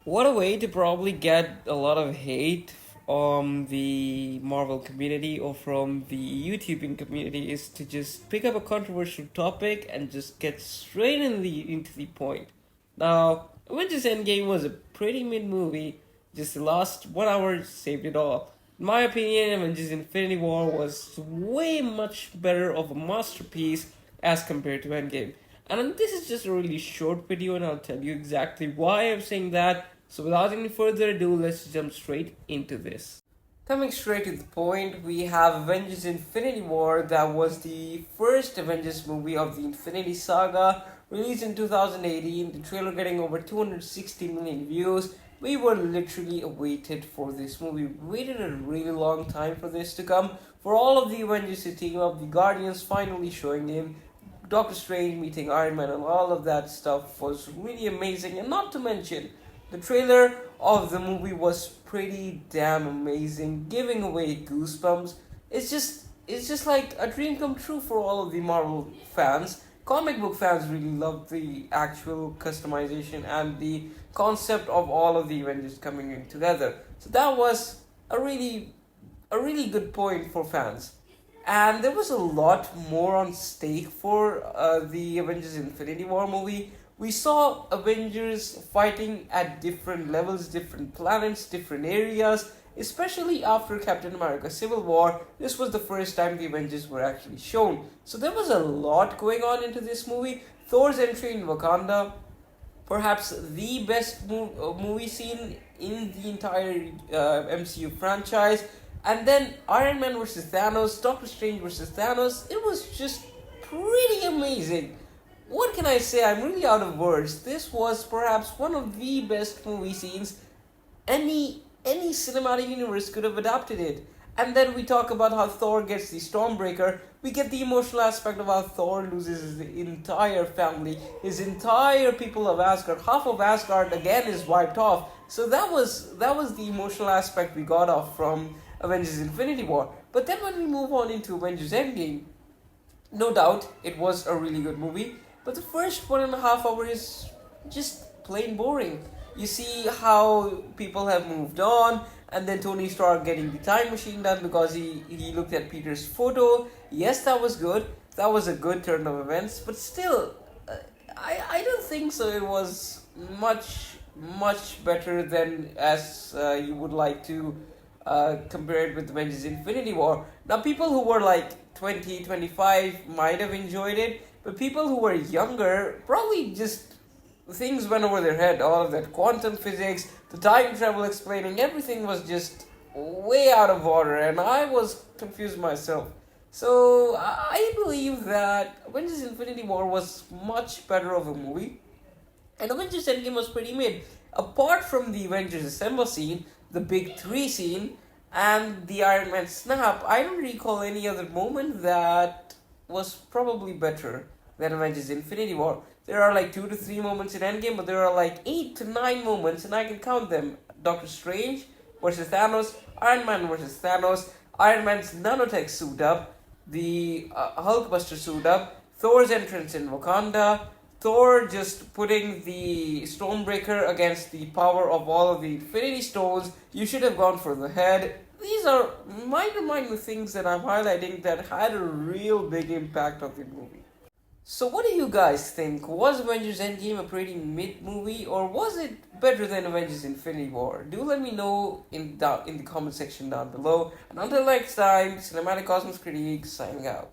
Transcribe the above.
What a way to probably get a lot of hate from the Marvel community or from the YouTubing community is to just pick up a controversial topic and just get straight into the point. Now, Avengers Endgame was a pretty mid movie, just the last 1 hour saved it all. In my opinion, Avengers Infinity War was way much better of a masterpiece as compared to Endgame. And this is just a really short video, and I'll tell you exactly why I'm saying that. So, without any further ado, let's jump straight into this. Coming straight to the point, we have Avengers Infinity War. That was the first Avengers movie of the Infinity Saga, released in 2018. The trailer getting over 260 million views. We were literally awaited for this movie. We waited a really long time for this to come. For all of the Avengers to team up, the Guardians finally showing in. Doctor Strange meeting Iron Man and all of that stuff was really amazing. And not to mention, the trailer of the movie was pretty damn amazing, giving away goosebumps. It's just like a dream come true for all of the Marvel fans. Comic book fans really loved the actual customization and the concept of all of the Avengers coming in together. So that was a really good point for fans. And there was a lot more on stake for the Avengers Infinity War movie. We saw Avengers fighting at different levels, different planets, different areas, especially after Captain America Civil War. This was the first time the Avengers were actually shown. So there was a lot going on into this movie. Thor's entry in Wakanda, perhaps the best movie scene in the entire MCU franchise. And then Iron Man versus Thanos, Doctor Strange versus Thanos. It was just pretty amazing. What can I say? I'm really out of words. This was perhaps one of the best movie scenes any cinematic universe could have adapted it. And then we talk about how Thor gets the Stormbreaker. We get the emotional aspect of how Thor loses his entire family, his entire people of Asgard. Half of Asgard again is wiped off. So that was the emotional aspect we got off from Avengers Infinity War. But then when we move on into Avengers Endgame, no doubt it was a really good movie. But the first 1.5 hours is just plain boring. You see how people have moved on, and then Tony Stark getting the time machine done because he looked at Peter's photo. Yes, that was good. That was a good turn of events, but still, I don't think so. It was much better than as you would like to compare it with Avengers Infinity War. Now, people who were like 20, 25 might have enjoyed it, but people who were younger probably just things went over their head. All of that quantum physics, the time travel explaining, everything was just way out of order, and I was confused myself. So I believe that Avengers Infinity War was much better of a movie, and Avengers Endgame was pretty mid. Apart from the Avengers Assemble scene, the Big Three scene, and the Iron Man snap, I don't recall any other moment that was probably better than Avengers Infinity War. There are like 2 to 3 moments in Endgame, but there are like 8 to 9 moments, and I can count them. Doctor Strange versus Thanos, Iron Man versus Thanos, Iron Man's nanotech suit up, the Hulkbuster suit up, Thor's entrance in Wakanda, Thor just putting the Stormbreaker against the power of all of the Infinity Stones. You should have gone for the head. These are minor things that I'm highlighting that had a real big impact on the movie. So what do you guys think? Was Avengers Endgame a pretty mid movie, or was it better than Avengers Infinity War? Do let me know in the comment section down below. And until next time, Cinematic Cosmos Critique signing out.